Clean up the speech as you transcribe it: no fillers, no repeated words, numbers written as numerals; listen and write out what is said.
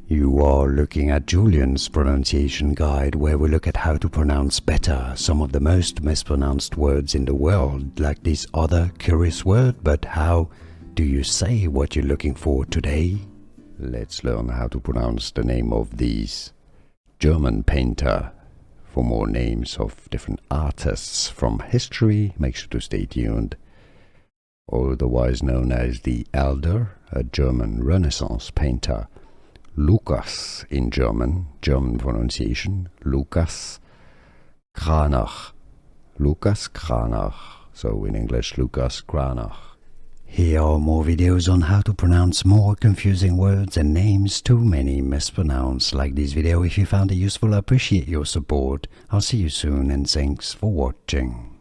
You are looking at Julian's pronunciation guide, where we look at how to pronounce better some of the most mispronounced words in the world, like this other curious word. But how do you say what you're looking for today? Let's learn how to pronounce the name of this German painter. For more names of different artists from history, make sure to stay tuned. Otherwise known as the Elder, a German Renaissance painter. Lucas in German pronunciation, Lucas Cranach. Lucas Cranach, so in English, Lucas Cranach. Here are more videos on how to pronounce more confusing words and names too many mispronounced. Like this video if you found it useful. I appreciate your support. I'll see you soon and thanks for watching.